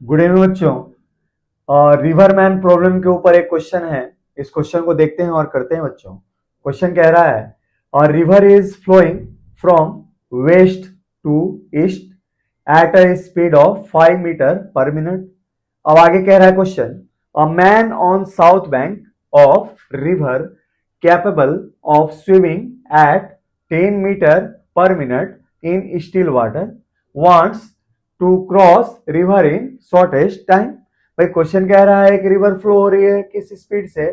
Good evening बच्चों। River man problem के ऊपर एक क्वेश्चन है। इस क्वेश्चन को देखते हैं और करते हैं बच्चों। क्वेश्चन कह रहा है और river is flowing from west to east at a speed of 5 metre per minute. अब आगे कह रहा है question, a man on south bank of river capable of swimming at 10 metre per minute in still water wants to cross river in shortest time. भाई question कह रहा है कि रिवर फ्लो हो रही है किस स्पीड से,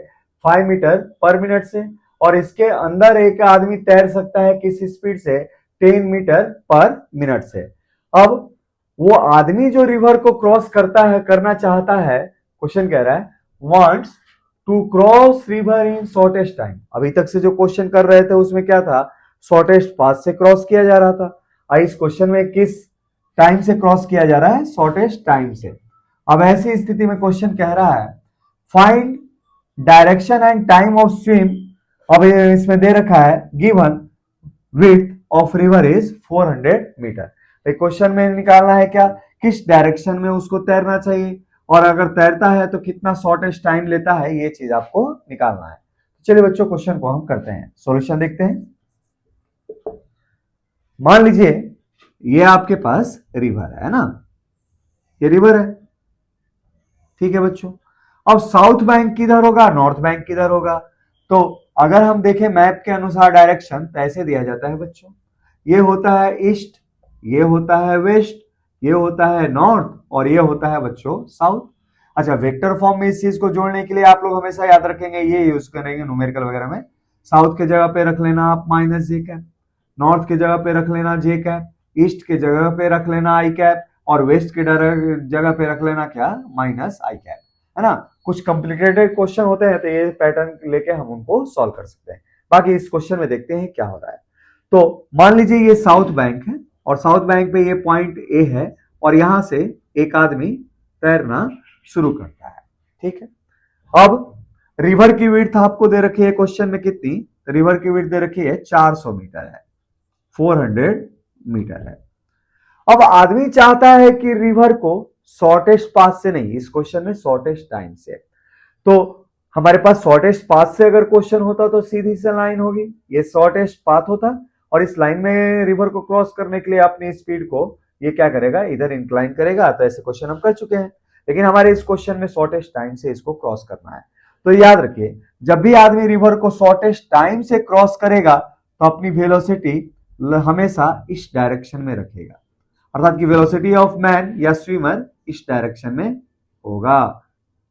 5 मीटर पर मिनट से, और इसके अंदर एक आदमी तैर सकता है किस स्पीड से, 10 मीटर पर मिनट से। अब वो आदमी जो रिवर को क्रॉस करता है, करना चाहता है, क्वेश्चन कह रहा है wants to cross river in shortest time. अभी तक से जो क्वेश्चन कर रहे थे उसमें क्या था, शॉर्टेस्ट पाथ से क्रॉस किया जा रहा था। इस क्वेश्चन में किस टाइम से क्रॉस किया जा रहा है, शॉर्टेस्ट टाइम से। अब ऐसी स्थिति में क्वेश्चन कह रहा है find direction and time of swim. अब इसमें दे रखा है given width of river is 400 metre. Question में निकालना है क्या, किस डायरेक्शन में उसको तैरना चाहिए, और अगर तैरता है तो कितना शॉर्टेस्ट टाइम लेता है, ये चीज आपको निकालना है। चलिए बच्चों क्वेश्चन को हम करते हैं, सॉल्यूशन देखते हैं। मान लीजिए ये आपके पास रिवर है ना, ये रिवर है, ठीक है बच्चों। अब साउथ बैंक किधर होगा, नॉर्थ बैंक किधर होगा, तो अगर हम देखें मैप के अनुसार डायरेक्शन तो ऐसे दिया जाता है बच्चों, ये होता है ईस्ट, ये होता है वेस्ट, ये होता है नॉर्थ, और ये होता है बच्चों साउथ। अच्छा, वेक्टर फॉर्म में इस चीज को जोड़ने के लिए आप लोग हमेशा याद रखेंगे, ये यूज करेंगे न्यूमेरिकल वगैरह में। साउथ के जगह पे रख लेना आप माइनस जे कैप, नॉर्थ के जगह पे रख लेना जे कैप, ईस्ट के जगह पे रख लेना आई कैप, और वेस्ट के जगह पे रख लेना क्या, माइनस आई कैप, है ना। कुछ कॉम्प्लिकेटेड क्वेश्चन होते हैं तो ये पैटर्न लेके हम उनको सॉल्व कर सकते हैं। बाकी इस क्वेश्चन में देखते हैं क्या हो रहा है। तो मान लीजिए ये साउथ बैंक है, और साउथ बैंक पे ये पॉइंट ए है, और यहां से एक आदमी तैरना शुरू करता है, ठीक है। अब रिवर की विड्थ आपको दे रखी है क्वेश्चन में कितनी, रिवर की विड्थ दे रखी है 400 मीटर है, 400 मीटर है। अब आदमी चाहता है कि रिवर को शॉर्टेस्ट पाथ से नहीं, इस क्वेश्चन में शॉर्टेस्ट टाइम से। तो हमारे पास शॉर्टेस्ट पाथ से अगर क्वेश्चन होता तो सीधी सी लाइन होगी, ये शॉर्टेस्ट पाथ होता, और इस लाइन में रिवर को क्रॉस करने के लिए अपनी स्पीड को ये क्या करेगा, इधर इंक्लाइन करेगा। तो ऐसे क्वेश्चन हम कर चुके हैं, लेकिन हमारे इस क्वेश्चन में शॉर्टेस्ट टाइम से इसको क्रॉस करना है। तो याद रखिए, जब भी आदमी रिवर को शॉर्टेस्ट टाइम से क्रॉस करेगा तो अपनी वेलोसिटी हमेशा इस डायरेक्शन में रखेगा, अर्थात कि वेलोसिटी ऑफ मैन या स्विमर इस डायरेक्शन में होगा,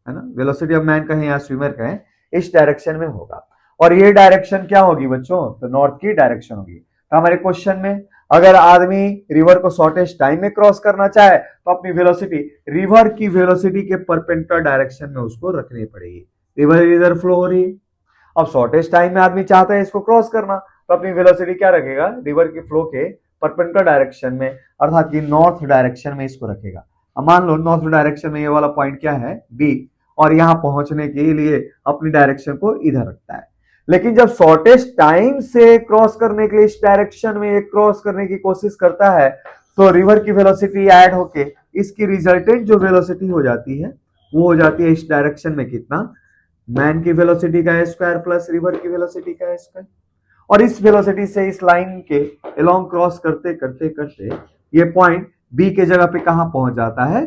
है ना। वेलोसिटी ऑफ मैन कहें या स्विमर कहें, इस डायरेक्शन में होगा। और ये डायरेक्शन क्या होगी बच्चों, तो नॉर्थ की डायरेक्शन होगी। तो हमारे क्वेश्चन में अगर आदमी रिवर को शॉर्टेस्ट टाइम में क्रॉस करना चाहे तो अपनी वेलोसिटी रिवर की वेलोसिटी के परपेंडिकुलर डायरेक्शन में उसको रखनी पड़ेगी। रिवर इधर फ्लो हो रही है, अब शॉर्टेस्ट टाइम में आदमी चाहता है इसको क्रॉस करना, तो अपनी वेलोसिटी क्या रखेगा, रिवर की फ्लो के परपेंडिकुलर डायरेक्शन में, अर्थात कि नॉर्थ डायरेक्शन में इसको रखेगा। अब मान लो नॉर्थ डायरेक्शन में ये वाला पॉइंट क्या है, बी, और यहां पहुंचने के लिए अपनी डायरेक्शन को इधर रखता है। लेकिन जब शॉर्टेस्ट टाइम से क्रॉस करने के लिए इस डायरेक्शन में क्रॉस करने की कोशिश करता है, तो रिवर की वेलोसिटी ऐड होके इसकी रिजल्टेंट जो वेलोसिटी हो जाती है वो हो जाती है इस डायरेक्शन में कितना, मैन की वेलोसिटी का स्क्वायर प्लस रिवर की वेलोसिटी का स्क्वायर। और इस वेलोसिटी से इस लाइन के अलोंग क्रॉस करते करते करते ये पॉइंट बी के जगह पे कहां पहुंच जाता है,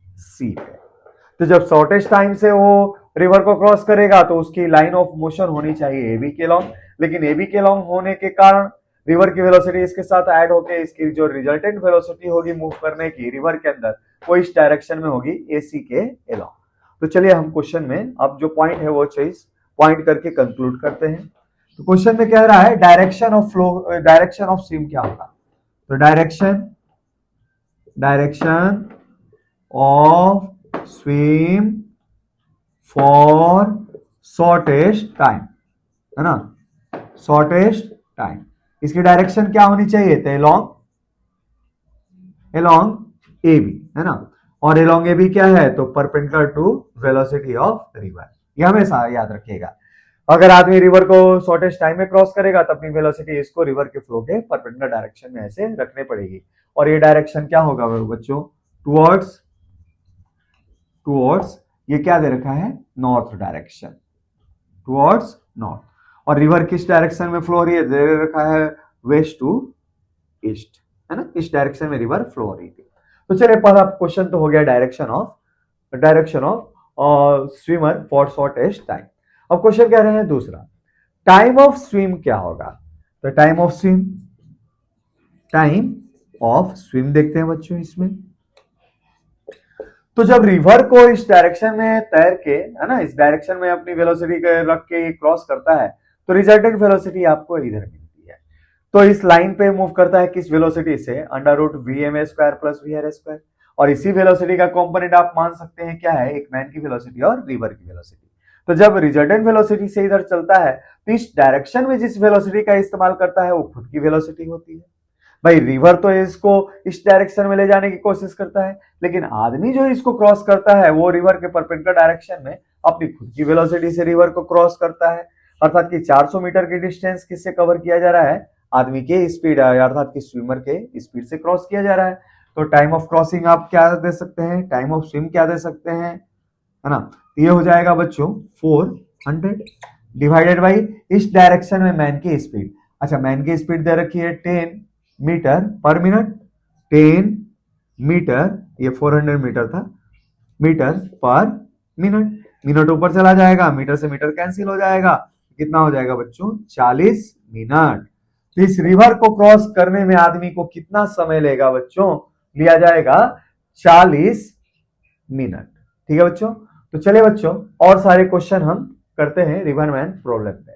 सी पे। तो जब शॉर्टेस्ट टाइम से वो रिवर को क्रॉस करेगा तो उसकी लाइन ऑफ मोशन होनी चाहिए ए बी के लॉन्ग, लेकिन ए बी के लॉन्ग होने के कारण रिवर की वेलोसिटी इसके साथ ऐड होकर इसकी जो रिजल्टेंट वेलोसिटी होगी मूव करने की रिवर के अंदर, वो इस डायरेक्शन में होगी ए सी के अलोंग। तो चलिए हम क्वेश्चन में अब जो पॉइंट है वो चीज पॉइंट करके कंक्लूड करते हैं। तो क्वेश्चन में कह रहा है direction of flow, direction of swim क्या होगा, तो direction of swim for shortest time, है ना, शॉर्टेस्ट टाइम। इसकी डायरेक्शन क्या होनी चाहिए, तो एलोंग ए बी, है ना, और एलोंग ए बी क्या है, तो perpendicular to velocity of river. ये हमेशा याद रखिएगा, अगर आदमी रिवर को शॉर्टेस्ट टाइम में क्रॉस करेगा तो अपनी वेलोसिटी इसको रिवर के फ्लो के परपेंडिकुलर डायरेक्शन में ऐसे रखने पड़ेगी। और ये डायरेक्शन क्या होगा बच्चों, टुवर्ड्स टुवर्ड्स, ये क्या दे रखा है, नॉर्थ डायरेक्शन, टुवर्ड्स नॉर्थ। और रिवर किस डायरेक्शन में फ्लो हो रही है, दे रखा है वेस्ट टू ईस्ट, है ना, इस डायरेक्शन में रिवर फ्लो हो रही थी। तो चलिए पहला क्वेश्चन तो हो गया direction of swimmer for shortest time. अब क्वेश्चन कह रहे हैं दूसरा, टाइम ऑफ स्विम क्या होगा। तो टाइम ऑफ स्विम देखते हैं बच्चों इसमें। तो जब रिवर को इस डायरेक्शन में तैर के, है ना, इस डायरेक्शन में अपनी वेलोसिटी रख के क्रॉस करता है, तो रिजल्टेंट वेलोसिटी आपको इधर मिलती है। तो इस लाइन पे मूव करता है किस वेलोसिटी से, √vma² प्लस vr²। और इसी वेलोसिटी का कंपोनेंट आप मान सकते हैं क्या है, एक मैन की वेलोसिटी और रिवर की वेलोसिटी। तो जब रिजल्टेंट वेलोसिटी से इधर चलता है, तो इस डायरेक्शन में जिस वेलोसिटी का इस्तेमाल करता है वो खुद की वेलोसिटी होती है। भाई रिवर तो इसको इस डायरेक्शन में ले जाने की कोशिश करता है, लेकिन आदमी जो इसको क्रॉस करता है वो रिवर के परपेंडिकुलर डायरेक्शन में अपनी खुद की वेलोसिटी से रिवर को क्रॉस करता है। अर्थात कि 400 मीटर की डिस्टेंस किससे कवर किया जा रहा है, आदमी के स्पीड अर्थात कि स्विमर के स्पीड से क्रॉस किया जा रहा है। तो टाइम ऑफ क्रॉसिंग आप क्या दे सकते हैं, टाइम ऑफ स्विम क्या दे सकते हैं, है ना। ये हो जाएगा बच्चों 400 डिवाइडेड बाई इस डायरेक्शन में मैन की स्पीड। अच्छा, मैन की स्पीड दे रखी है 10 मीटर पर मिनट, 10 मीटर, ये 400 मीटर था, मीटर पर मिनट। मिनट ऊपर चला जाएगा, मीटर से मीटर कैंसिल हो जाएगा, कितना हो जाएगा बच्चों, 40 मिनट। तो इस रिवर को क्रॉस करने में आदमी को कितना समय लेगा बच्चों, लिया जाएगा 40 मिनट। ठीक है बच्चों। तो चलिए बच्चों और सारे क्वेश्चन हम करते हैं रिवरमैन प्रॉब्लम में।